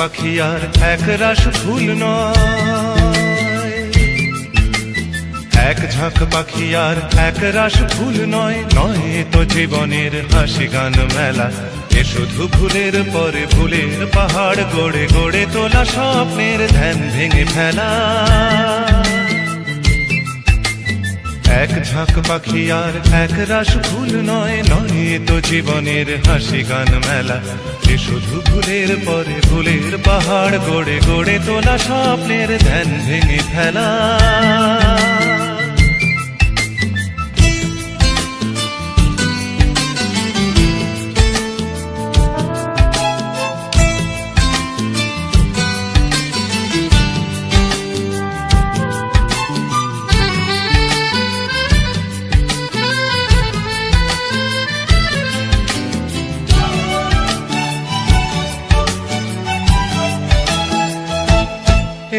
পাখি আর এক রাশ ফুল নয়, এক ঝাঁক পাখি আর এক রাশ ফুল নয়, নয় তো জীবনের হাসি গান মেলা। এ শুধু ভুলের পরে ভুলের পাহাড় গড়ে গড়ে তোলা স্বপ্নের ধ্যান ভেঙে ফেলা। এক ঝাঁক পাখি আর এক রাশ ফুল নয়, নয় তো জীবনের হাসি গান মেলা। এ শুধু ভুলের পরে ভুলের পাহাড় গড়ে গড়ে তোলা স্বপ্নের ধ্যান ভেঙে ফেলা।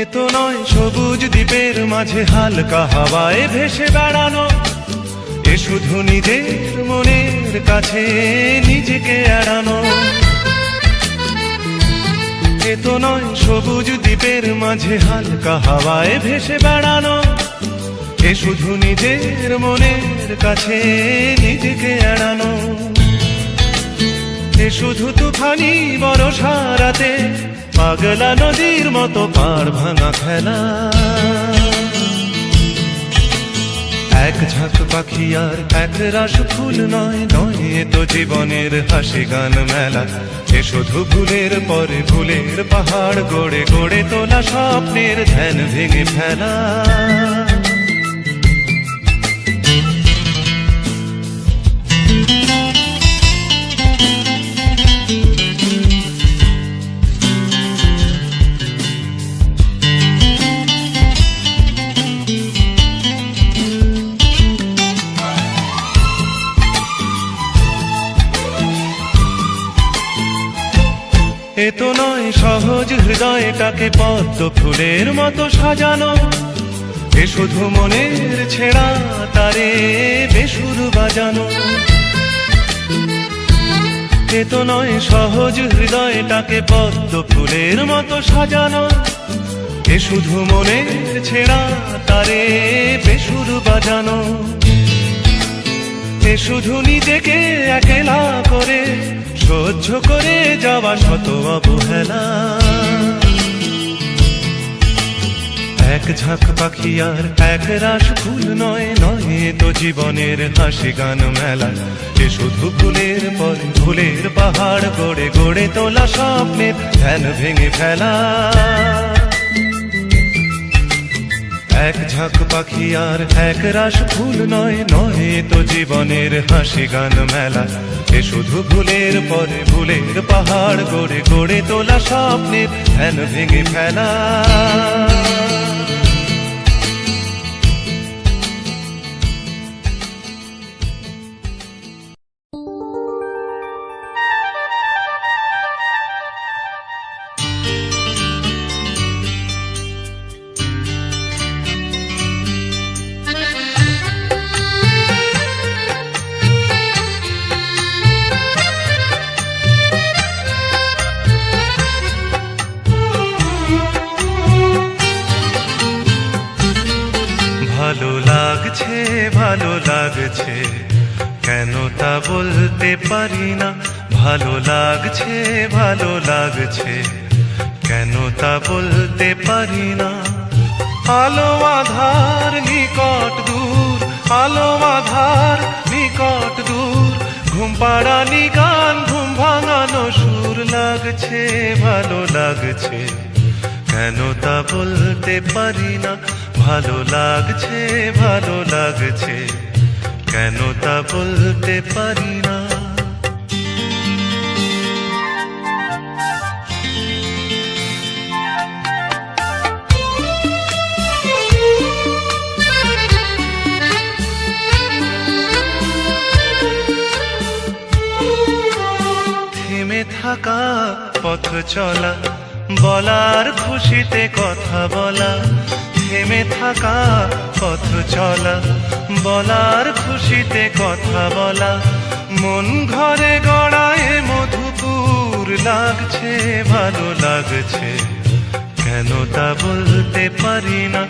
এ তো নয় সবুজ দ্বীপের মাঝে হালকা হাওয়ায় ভেসে বেড়ানো, এ শুধু নিজের মনের কাছে নিজেকে এড়ানো। এ তো নয় সবুজ দ্বীপের মাঝে হালকা হাওয়ায় ভেসে বেড়ানো, এ শুধু নিজের মনের কাছে নিজেকে এড়ানো। এ শুধু তুফানি বর্ষা রাতে পাগলা নদীর মতো পার ভাঙা খেলা। এক ঝাঁক পাখি আর এক রাশ ফুল নয়, নয় তো জীবনের হাসি গান মেলা। এ শুধু ভুলের পরে ভুলের পাহাড় গড়ে গড়ে তোলা স্বপ্নের ধ্যান ভেঙে ফেলা। এ তো নয় সহজ হৃদয়টাকে পদ্ম ফুলের মতো সাজানো, এ শুধু মনের ছেঁড়া তারে বেসুর বাজানো। এ তো নয় সহজ হৃদয়টাকে পদ্ম ফুলের মতো সাজানো, এ শুধু মনের ছেঁড়া তারে বেসুর বাজানো। এ শুধু নিজেকে একলা করে সহ্য করে যাওয়া শত অবহেলা। এক ঝাঁক পাখি আর এক রাশ ফুল নয়, নয় তো জীবনের হাসি গান মেলা। এ শুধু ভুলের পরে ভুলের পাহাড় গড়ে গড়ে তোলা স্বপ্নের ধ্যান ভেঙে ফেলা। এক ঝাঁক পাখি আর এক রাশ ফুল নয়, নয় তো জীবনের হাসি গান মেলা। এ শুধু ভুলের পরে ভুলের পাহাড় গড়ে গড়ে তোলা স্বপ্নের ধ্যান ভেঙে ফেলা। ভালো লাগছে ভালো লাগছে কেন তা বলতে পারি না, ভালো লাগছে ভালো লাগছে কেন তা বলতে পারি না। আলো আধার নিকট দূর, আলো আধার নিকট দূর, ঘুম পাড়ানি গান ঘুম ভাঙানো সুর লাগছে ভালো লাগছে কেন তা বলতে পারি না। ভালো লাগছে ভালো লাগছে কেন তা বলতে পারি না। থেমে থাকা পথ চলা, বলার খুশিতে কথা বলা। থেমে থাকা পথ চলা, বলার খুশিতে কথা বলা। মন ঘরে গড়ায় মধুপুর লাগছে, ভালো লাগছে, কেন তা বলতে পারি না।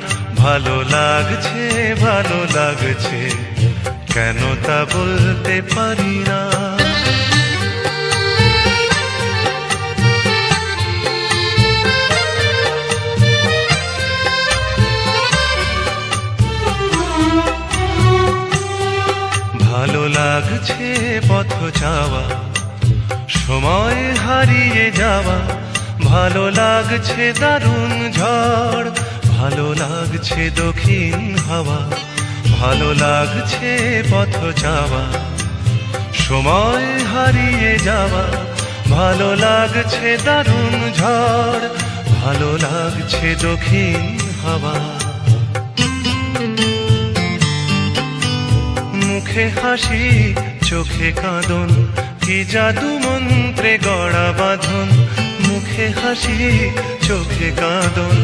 ভালো লাগছে, ভালো লাগছে, কেন তা বলতে পারি না। ভালো লাগছে পথ যাওয়া, সময় হারিয়ে যাওয়া, ভালো লাগছে দারুণ ঝড়, ভালো লাগছে দক্ষিণ হাওয়া, ভালো লাগছে পথ যাওয়া, সময় হারিয়ে যাওয়া, ভালো লাগছে দারুণ ঝড়, ভালো লাগছে দক্ষিণ হাওয়া। মুখে হাসি চোখে কাঁদন, কি জাদু মন্ত্রে গড়া বাঁধন। মুখে হাসি চোখে কাঁদন,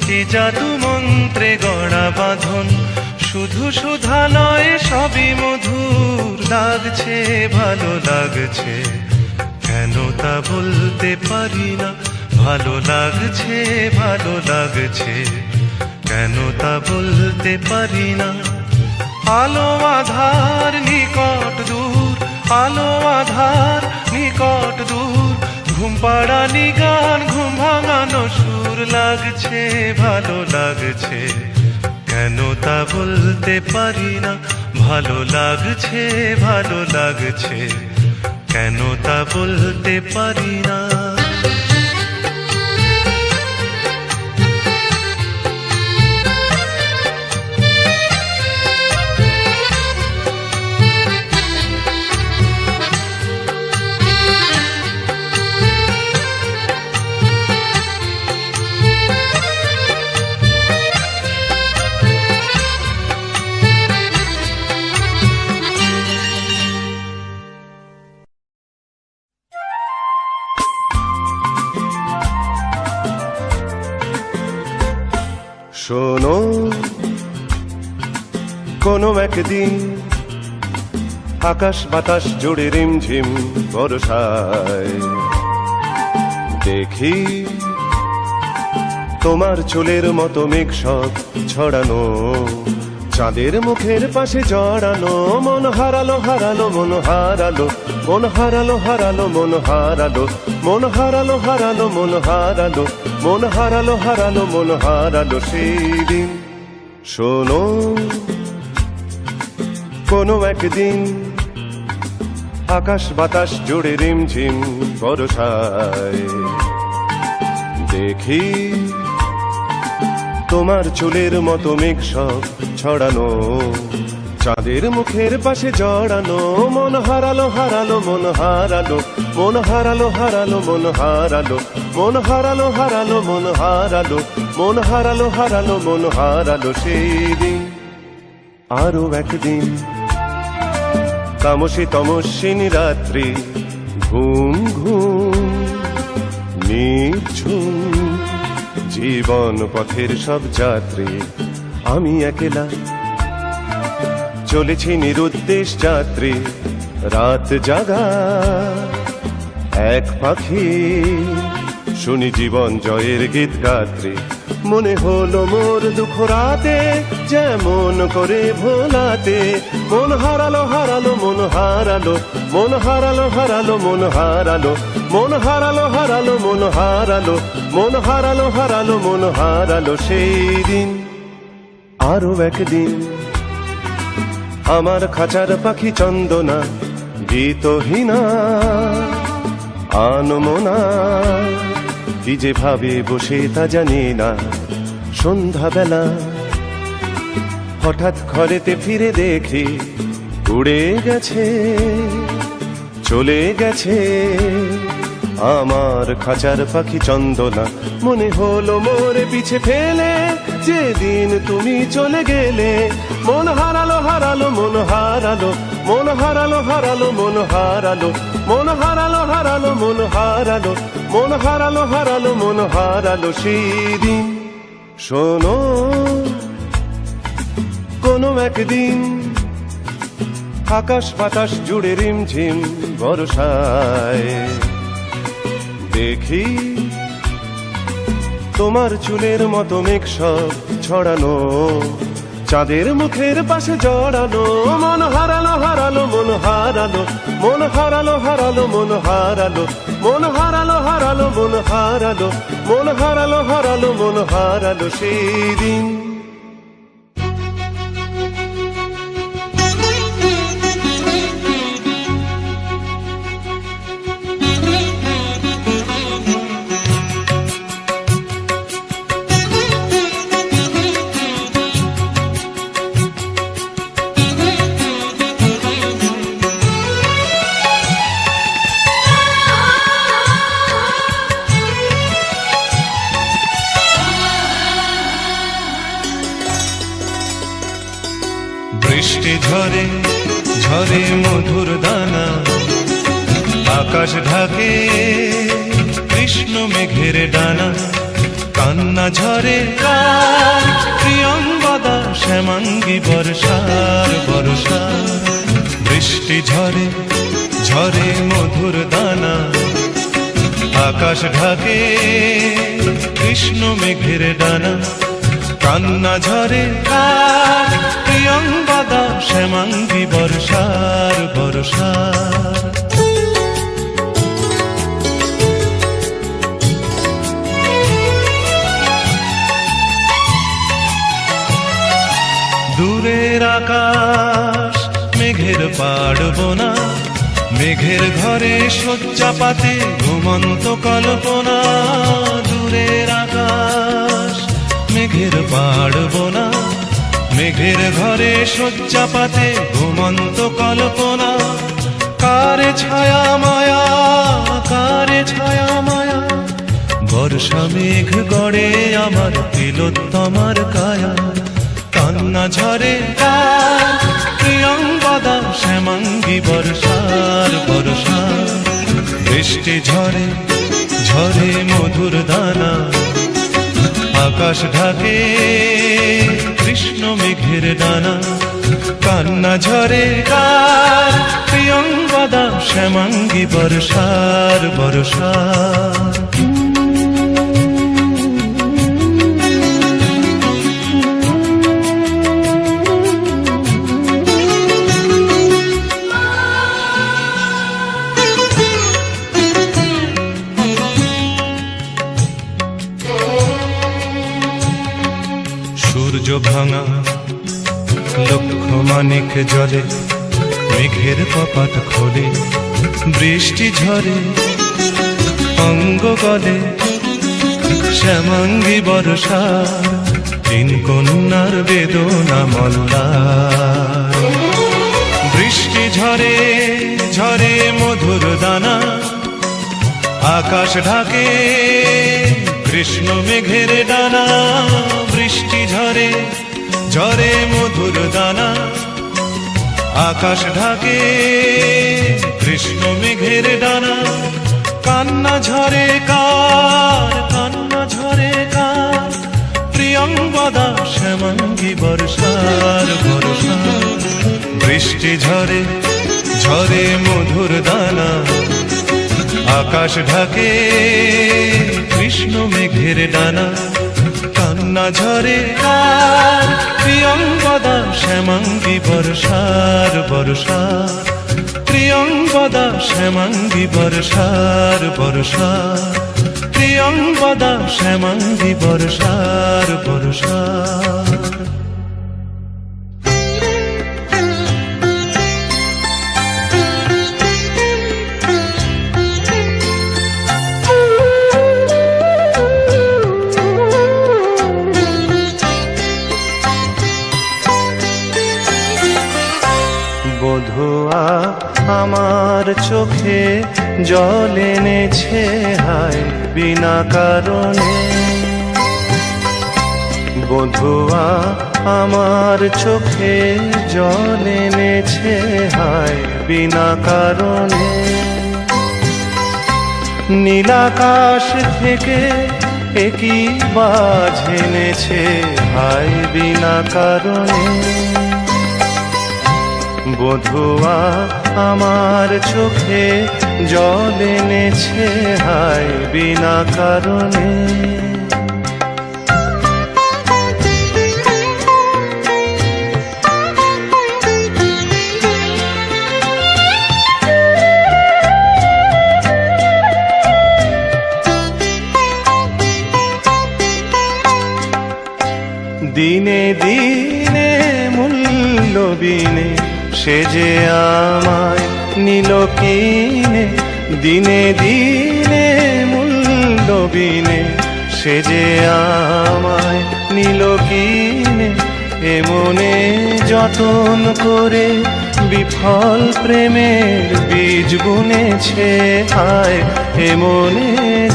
কি জাদু মন্ত্রে গড়া বাঁধন। শুধু সুধা নয় সবই মধুর লাগছে, ভালো লাগছে, কেন তা বলতে পারি না। ভালো লাগছে, ভালো লাগছে, কেন তা বলতে পারি না। আলো আধার নিকট দূর, আলো আধার নিকট দূর, ঘুম পাড়ানি গান ঘুম ভাঙানো সুর লাগছে, ভালো লাগছে, কেন তা বলতে পারি না। ভালো লাগছে, ভালো লাগছে, কেন তা বলতে পারি না। শোনো, কোনো একদিন আকাশ বাতাস জুড়ে রিমঝিম বর্ষায় দেখি তোমার চুলের মতো মেঘ সব ছড়ানো, চাঁদের মুখের পাশে জড়ানো। মন হারালো হারালো মন হারালো, মন হারালো হারালো মন হারালো, মন হারালো হারালো মন হারালো, মন হারালো হারালো মন হারালো সেই দিন। শোনো, কোনো একদিন আকাশ বাতাস জুড়ে রিমঝিম বর্ষায় দেখি তোমার চুলের মতো মেঘ সব ছড়ানো, চাঁদের মুখের পাশে জড়ানো। মন হারালো হারালো মন হারালো, মন হারালো হারালো মন হারালো, মন হারালো হারালো মন হারালো, মন হারালো হারালো মন হারালো সেই দিন। আরো একদিন তামসী তমস্বিন রাত্রি, ঘুম ঘুম নিঝুম জীবন পথের সব যাত্রী। আমি একলা চলেছি নিরুদ্দেশ যাত্রী, রাত জাগা এক পাখি, শুনি জীবন জয়ের গীত গাত্রী। মনে হলো মোর দুঃখ রাতে যেমন করে ভোলাতে, মন হারালো হারালো মন হারালো, মন হারালো হারালো মন হারালো, মন হারালো হারালো মন হারালো, মন হারালো হারালো মন হারালো সেই দিন। আরো একদিন আমার খাঁচার পাখি চন্দনা গীতহীনা আনমনা, কি যে ভাবে বসে তা জানি না। সন্ধ্যাবেলা হঠাৎ ঘরেতে ফিরে দেখি উড়ে গেছে চলে গেছে আমার খাঁচার পাখি চন্দনা। মনে হলো মোরে পিছে ফেলে যেদিন তুমি চলে গেলে, মন হারালো হারালো মন হারালো, মন হারালো হারালো মন হারালো, মন হারালো হারালো মন হারালো, মন হারালো হারালো মন হারালো সেদিন। শোনো, কোনো একদিন আকাশ বাতাস জুড়ে রিমঝিম বর্ষায়। দেখি তোমার চুলের মতো মেঘ সব ছড়ানো, চাঁদের মুখের পাশে জড়ানো। মন হারালো হারালো মন হারালো, মন হারালো হারালো মন হারালো, মন হারালো হারালো মন হারালো, মন হারালো হারালো মন হারালো সেই দিন। বৃষ্টি ঝরে ঝরে মধুর দানা, আকাশ ঢাকে কৃষ্ণ মেঘের ডানা। কান্না ঝরে কার প্রিয়ঙ্গদা শ্যামাঙ্গী বর্ষার বর্ষা। বৃষ্টি ঝরে ঝরে মধুর দানা, আকাশ ঢাকে কৃষ্ণ মেঘের ডানা। কান্না ঝরে কার প্রিয়ঙ্গদা শ্যামাঙ্গী বর্ষার বর্ষা। দূরের আকাশ মেঘের পাড়বনা, মেঘের ঘরে শয্যা পাতে ঘুমন্ত কল্পনা। দূরের আকাশ মেঘের পাড়বনা, মেঘের ঘরে শয্যা পাতে ঘুমন্ত কল্পনা। কারে ছায়া মায়া, কারে ছায়া মায়া, বর্ষা মেঘ গড়ে আমার তিলোত্তমার কায়া। কান্না ঝরে কার প্রিয়ঙ্গদা শ্যামাঙ্গী বর্ষার বর্ষা। বৃষ্টি ঝরে ঝরে মধুর দানা, আকাশ ঢাকে কৃষ্ণ মেঘের ডানা। কান্না ঝরে কার প্রিয়ঙ্গদা শ্যামাঙ্গী বর্ষার বর্ষা। সূর্য ভাঙা লক্ষ মানিক জলে, মেঘের কপাট খোলে বৃষ্টি ঝরে অঙ্গ গলে। শ্যামাঙ্গী বর্ষা তিন কন্যার বেদনা মল্লার। বৃষ্টি ঝরে ঝরে মধুর দানা, আকাশ ঢাকে কৃষ্ণ মেঘের ডানা। বৃষ্টি ঝরে ঝরে মধুর দানা, আকাশ ঢাকে কৃষ্ণ মেঘের ডানা। কান্না ঝরে কার, কান্না ঝরে কার প্রিয়ঙ্গদা শ্যামাঙ্গী বর্ষার বর্ষা। বৃষ্টি ঝরে ঝরে মধুর দানা, আকাশ ঢাকে কৃষ্ণ মেঘের ডানা। কান্না ঝরে কার প্রিয়ঙ্গদা শ্যামাঙ্গী বর্ষার বর্ষা। প্রিয়ঙ্গদা শ্যামাঙ্গী বর্ষার বর্ষা। প্রিয়ঙ্গদা শ্যামাঙ্গী বর্ষার বর্ষা। বধুয়া আমার চোখে জল এনেছে হায় বিনা কারণে। বধুয়া আমার চোখে জল এনেছে হায় বিনা কারণে। নীলাকাশ থেকে একই বাজ এনেছে হায় বিনা কারণে। বধুয়া আমার চোখে জল এনেছে হায় বিনা কারণে। দিনে দিনে মূল্যবিনে সে যে আমায় নিল কিনে, দিনে দিনে মূল্যবিনে সে যে আমায় নিল কিনে। এ মনে যতন করে বিফল প্রেমের বীজ বুনেছে হায়, এ মনে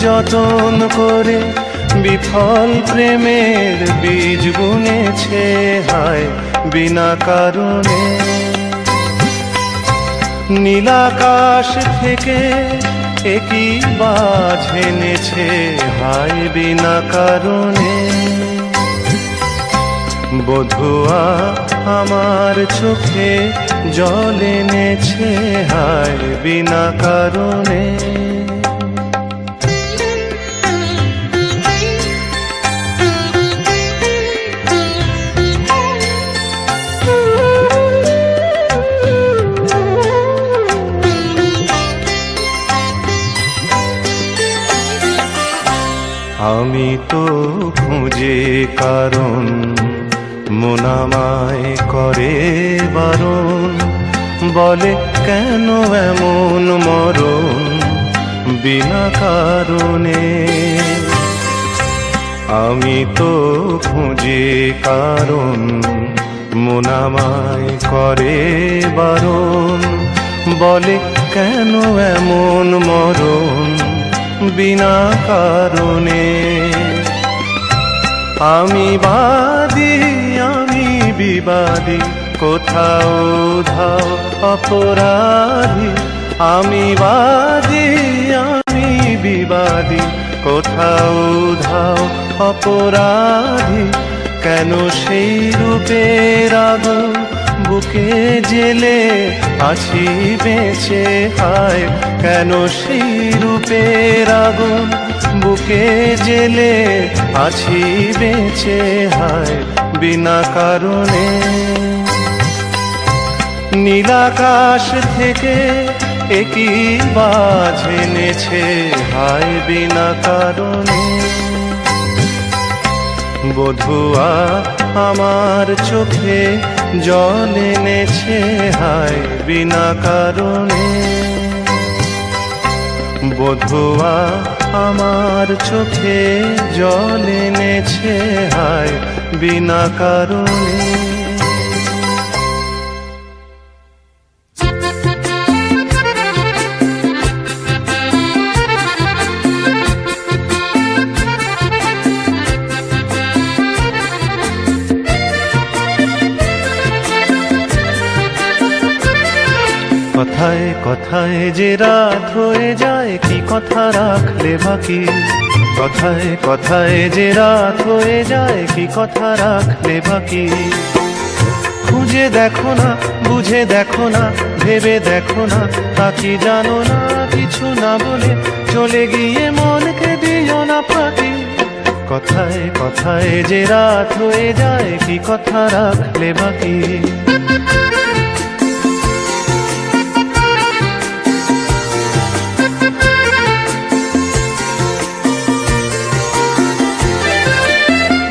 যতন করে বিফল প্রেমের বীজ বুনেছে হায় বিনা কারণে। নীলাকাশ থেকে একই বাজ এনেছে হায় বিনা কারণে। বধুয়া আমার চোখে জল এনেছে হায় বিনা কারণে। আমি তো খুঁজে কারণ মন আমায় করে বারণ, বলে কেন এমন মরণ বিনা কারণে। আমি তো খুঁজে কারণ মন আমায় করে বারণ, বলে কেন এমন মরণ বিনা কারণে। আমি বাদী আমি বিবাদী কোথাও ধাও অপরাধী, আমি বাদী আমি বিবাদী কোথাও ধাও অপরাধী। কেন সেই রূপের আগুন বুকে জেলে আছি বেঁচে হায়, কেন সেই রূপের আগুন বুকে জেলে আছি বেঁচে হায় বিনা কারণে। নীলাকাশ থেকে একই বাজ এনেছে হায় বিনা কারণে। বধুয়া আমার চোখে জল এনেছে হায় বিনা কারণে। বধুয়া আমার চোখে জল এনেছে হায় বিনা কারণে। কথায় কথায় যে রাত হয়ে যায় কি কথা রাখলে বাকি, কথায় কথায় যে রাত হয়ে যায় কি কথা রাখলে বাকি। খুঁজে দেখো না বুঝে দেখো না ভেবে দেখো না, তা কি জানো না কিছু না বলে চলে গিয়ে মনকে দিও না ফাঁকি। কথায় কথায় যে রাত হয়ে যায় কি কথা রাখলে বাকি।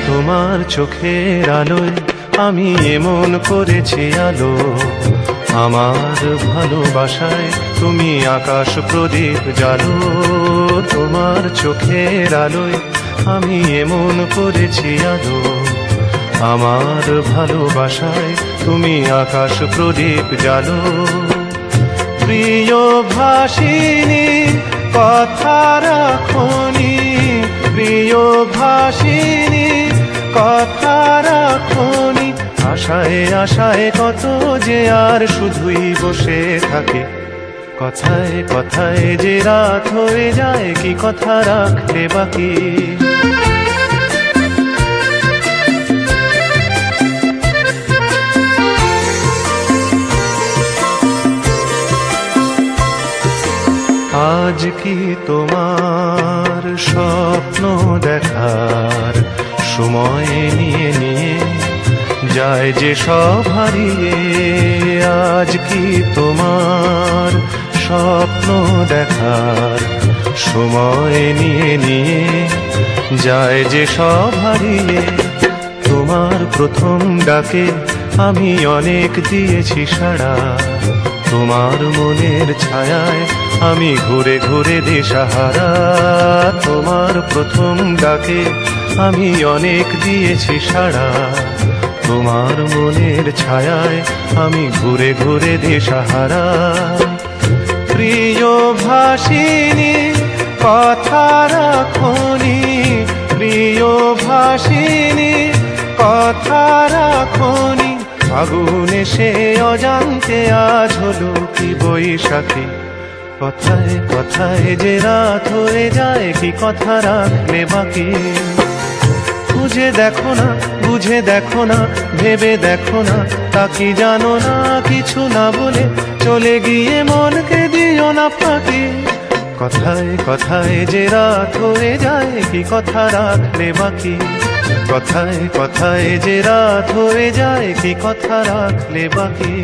তোমার চোখের আলোয় আমি এমন করেছি আলো, আমার ভালোবাসায় তুমি আকাশ প্রদীপ জ্বালো। তোমার চোখের আলোয় আমি এমন করেছি আলো, আমার ভালোবাসায় তুমি আকাশ প্রদীপ জ্বালো। প্রিয় ভাসিনী কথা রাখনি, প্রিয় ভাসিনী কথা রাখনি। আশায় আশায় কত যে আর শুধুই বসে থাকে, কথায় কথায় যে রাত হয়ে যায় কি কথা রাখলে বাকি। কি তোমার স্বপ্ন দেখার সময় নিয়ে নিয়ে যায় যে সব হারিয়ে? আজ কি তোমার স্বপ্ন দেখার সময় নিয়ে নিয়ে যায় যে সব হারিয়ে? তোমার প্রথম ডাকে আমি অনেক দিয়েছি সাড়া, তোমার মনের ছায়ায় আমি ঘুরে ঘুরে দিশাহারা। তোমার প্রথম ডাকে আমি অনেক দিয়েছি সাড়া, তোমার মনের ছায়ায় আমি ঘুরে ঘুরে দিশাহারা। প্রিয় ভাষিনী কথা রাখনি, প্রিয় ভাষিনী কথা রাখনি, আগুনে সে অজান্তে আজ হলো কি বৈশাখী। কথায় কথায় যে রাত হয়ে যায়, কি কথা রাখলে বাকি? বুঝে দেখো না, বুঝে দেখো না, ভেবে দেখো না, তা কি জানো না? কিছু না বলে চলে গিয়ে মনকে দিও না ফাঁকি। কথায় কথায় যে রাত হয়ে যায়, কি কথা রাখলে বাকি? কথায় কথায় যে রাত হয়ে যায়, কি কথা রাখলে বাকি?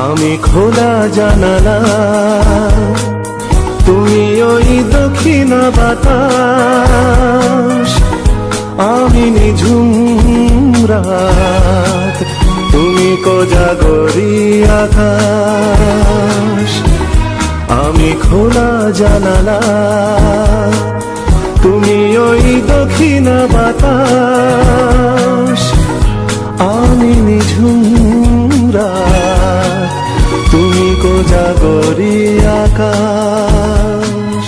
আমি খোলা জানালা, তুমি ওই দক্ষিণা বাতাস, আমি নিঝুম রাত, তুমি কোজাগরি আকাশ। আমি খোলা জানালা, তুমি ওই দক্ষিণা বাতাস, আমি নিঝুম রাত, তুমি কোজাগরি আকাশ।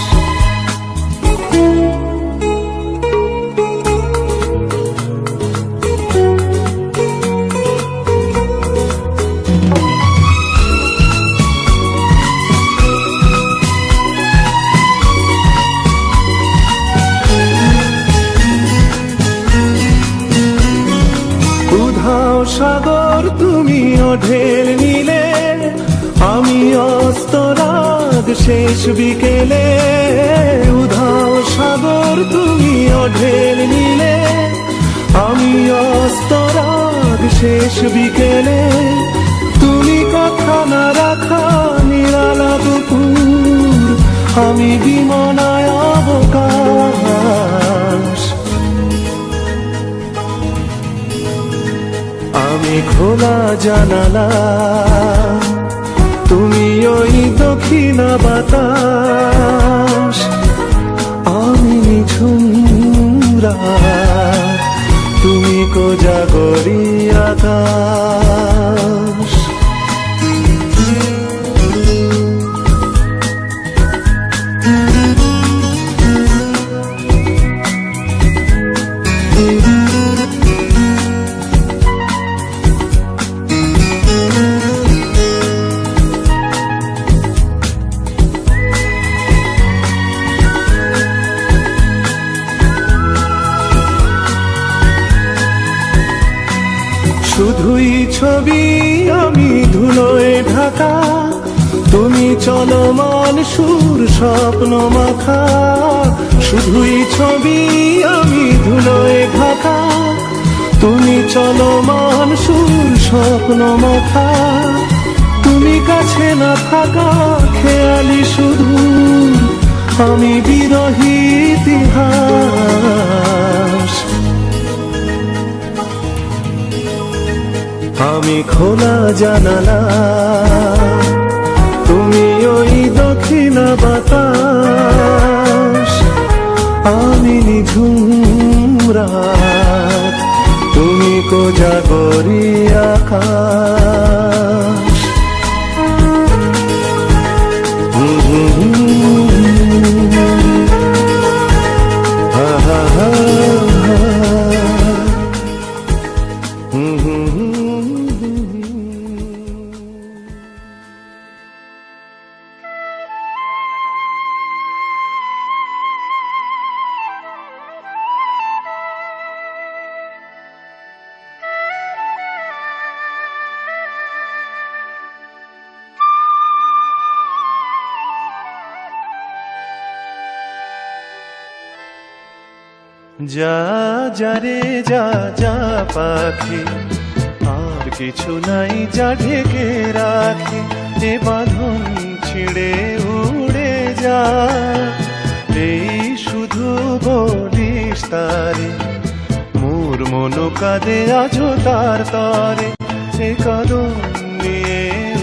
উধাও সাগর তুমি ঢেল নিলে, আমি অস্তরাগ শেষ বিকেলে। উধাও সাগর তুমি ঢেল নিলে, আমি অস্তরাগ শেষ বিকেলে। তুমি কথা না রাখা নিরালা দুপুর, আমি বিমনায় অবকাশ। আমি খোলা জানালা, তুমি ওই দক্ষিণা বাতাস, আমি নিঝুম রাত, তুমি কোজাগরি আকাশ। শুধুই ছবি আমি ধুলোয় ঢাকা, তুমি চলমান সুর স্বপ্ন মাখা। শুধুই ছবি আমি ধুলোয় ঢাকা, তুমি চলমান সুর স্বপ্ন মাখা। তুমি কাছে না থাকা খেয়ালি সুদূর, আমি বিরহী ইতিহাস, আমি খোলা জানালা, তুমি ওই দক্ষিণা বাতাস, আমি নিঝুম রাত, তুমি কোজাগরী আকাশ। যা যা রে যা যা পাখি, আর কিছু নাই যা ঢেকে রাখি, এ বাঁধন ছিঁড়ে উড়ে যা, এই শুধু বলিস তারে, মোর মন কাঁদে আজো তার তরে, এ কদম নিয়ে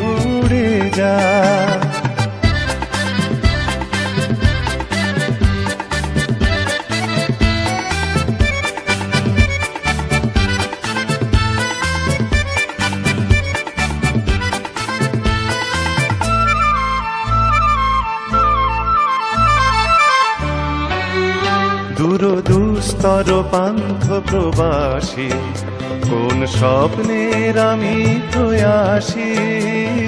উড়ে যা। দূর দুস্তর পান্থ প্রবাসী, কোন স্বপ্নের আমি প্রয়াসী,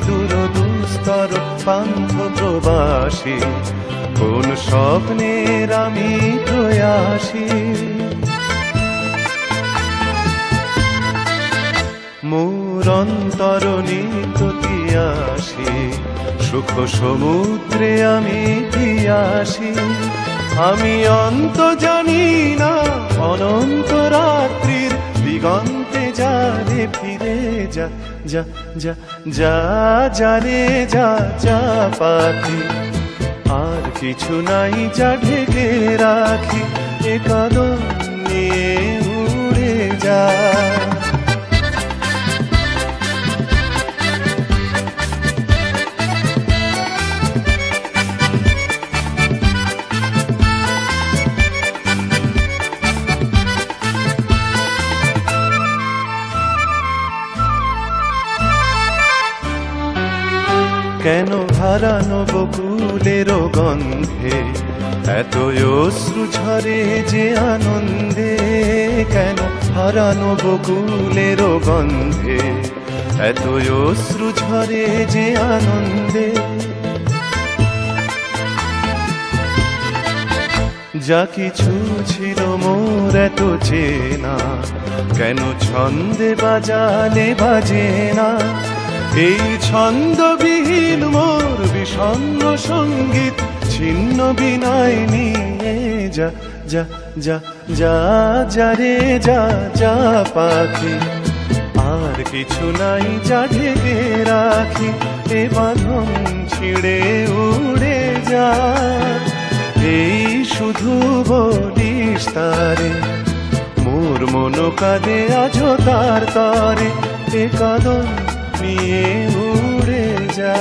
দূর দুস্তর পান্থ প্রবাসী, কোন স্বপ্নের আমি প্রয়াসী। মোর অন্তর নিত তিয়াসী, সুখ সমুদ্রে আমি পিয়াসী, আমি অন্ত জানি না অনন্ত রাত্রির দিগন্তে যা রে ফিরে যা, যা যা যা যা রে যা যা পাখি, আর কিছু নাই যা ঢেকে রাখি, এ কদম নিয়ে উড়ে যা। কেন হারানো বকুলের গন্ধে এত অশ্রু ঝরে যে আনন্দে, কেন হারানো বকুলের গন্ধে এত অশ্রু ঝরে যে আনন্দে। যা কিছু ছিল মোর এত চেনা, কেন ছন্দে বাজালে বাজে না, এই ছন্দবিহীন মোর বিষণ্ণ সঙ্গীত ছিন্ন বিনয় নিয়ে যা, যা যা যা যা রে যা যা পাখি, আর কিছু নাই যা ঢেকে রাখি, এ বাঁধন ছিঁড়ে উড়ে যা, এই শুধু বলিস তারে, মোর মন কাঁদে আজো তার তরে, এ কদম নিয়ে উড়ে যা।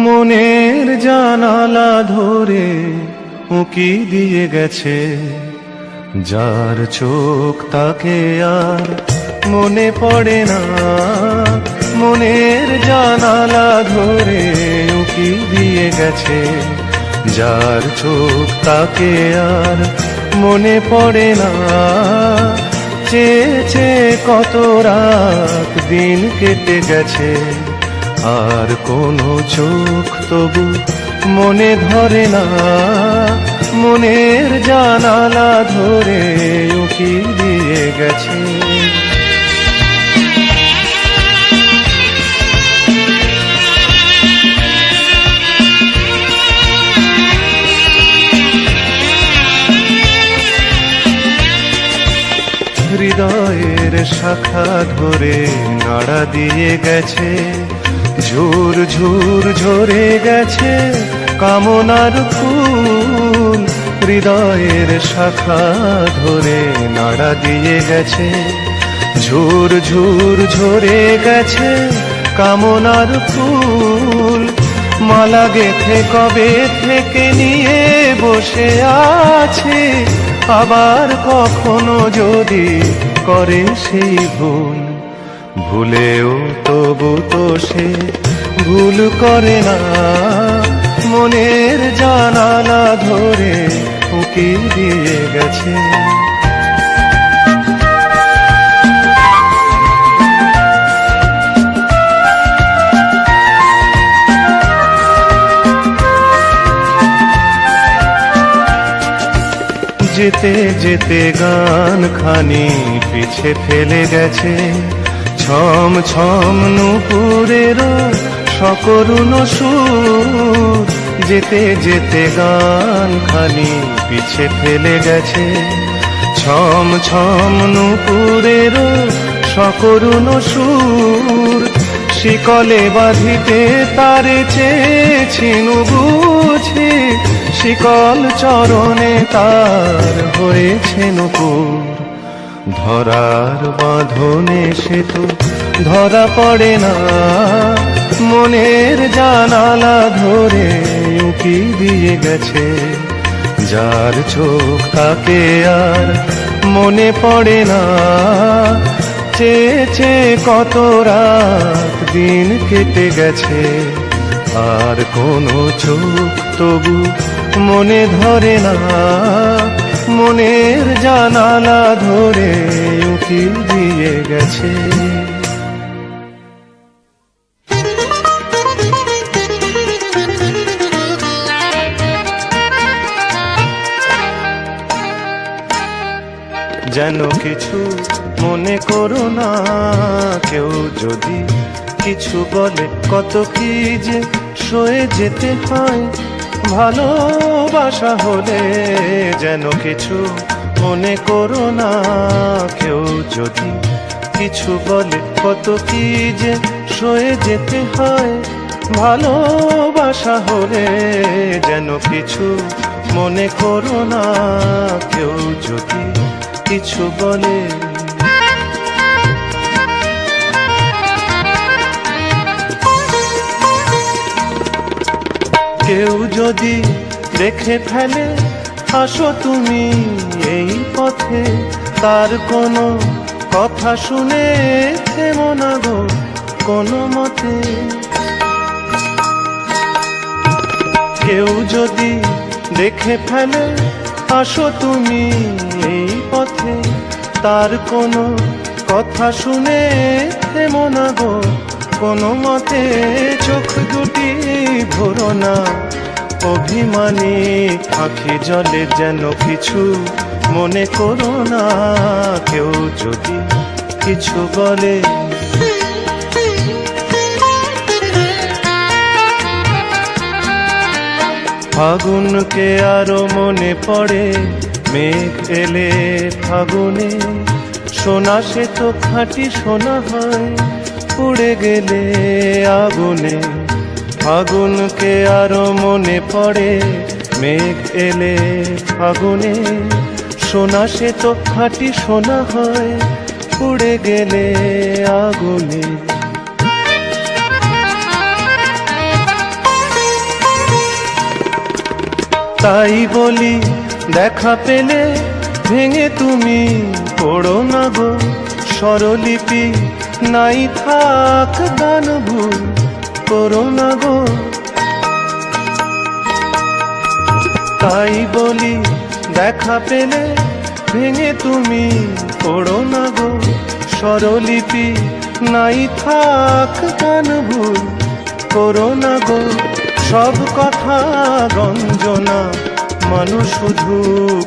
মনের জানালা ধরে উঁকি দিয়ে গেছে, যার চোখ তাকে আর মনে পড়ে না, মনের জানালা ধরে উঁকি দিয়ে গেছে, যার চোখ তাকে আর মনে পড়ে না, চেয়ে চেয়ে কত রাত দিন কেটে গেছে, আর কোনো চোখ তবু মনে ধরে না, মনের জানালা ধরে উকি দিয়ে গেছে। হৃদয়ের শাখা ধরে নাড়া দিয়ে গেছে, ঝুর ঝুর ঝরে গেছে কামনার ফুল। হৃদয়ের শাখা ধরে নাড়া দিয়ে গেছে, ঝুর ঝুর ঝরে গেছে কামনার ফুল। মালা গেথে কবে থেকে নিয়ে বসে আছে, আবার কখনো যদি করে সেই ভুল। ভুলেও তবু তো সে ভুল করে না, মনের জানালা ধরে উকি দিয়ে গেছে। যেতে যেতে গান খানি পিছে ফেলে গেছে, ছম ছম নুপুরেরও সকরুণ সুর। যেতে যেতে গান খানি পিছে ফেলে গেছে, ছম ছম নুপুরেরও সকরুণ সুর। শিকলে বাঁধিতে তারে চেয়েছিনু বুঝি, শিকল চরণে তার হয়েছে নূপুর। ধরার বাঁধনে সে তো ধরা পড়ে না, মনের জানালা ধরে উকি দিয়ে গেছে। যার চোখ তাকে আর মনে পড়ে না, চেয়ে চেয়ে কত রাত দিন কেটে গেছে। আর কোনো চোখ তবু মনে ধরে না, মনের জানালা ধরে উকি দিয়ে গেছে। যেন কিছু মনে করো না, কেউ যদি কিছু বলে কত কি যে সয়ে যেতে হয় ভালোবাসা হলে। যেন কিছু মনে করো না, কেউ যদি কিছু বলে কত কি যে সয়ে যেতে হয় ভালোবাসা হলে। যেন কিছু মনে করো না, কেউ যদি কিছু বলে। কেউ যদি দেখে ফেলে আসো তুমি এই পথে, তার কোনো কথা শুনে থেমো না গো কোনো মতে। কেউ যদি দেখে ফেলে আসো তুমি এই পথে, তার কোনো কথা শুনে থেমো না গো কোনো মতে। চোখ দুটি ভরো না অভিমানী আঁখি জলে, যেন কিছু মনে করো না, কেউ যদি কিছু বলে। ফাগুনকে আরো মনে পড়ে, মেঘ এলে ফাগুনে। সোনা সে তো খাঁটি সোনা হয়, পুড়ে গেলে আগুনে। ফাগুনকে আরো মনে পড়ে, মেঘ এলে ফাগুনে। সোনা সে তো খাঁটি সোনা হয়, পুড়ে গেলে আগুনে। তাই বলি দেখা পেলে ভেঙে তুমি পড়ো না গো স্বরলিপি, নাই থাক গান ভুল করো না গো। তাই বলি দেখা পেলে ভেঙে তুমি পড়ো না গো স্বরলিপি, নাই থাক গান ভুল করো না গো। সব কথা গঞ্জনা মানুষ শুধু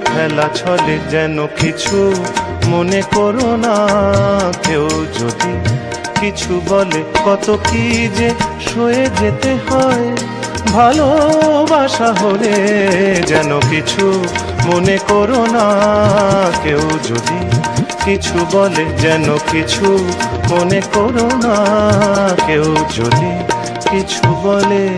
খেলা ছলে, যেন কিছু মনে করো না। কেউ যদি কিছু বলে, কত কি যে সয়ে যেতে হয়। ভালোবাসা হলে যেন কিছু মনে করো না। কেউ যদি কিছু বলে, যেন কিছু মনে করো না। কেউ যদি কিছু বলে।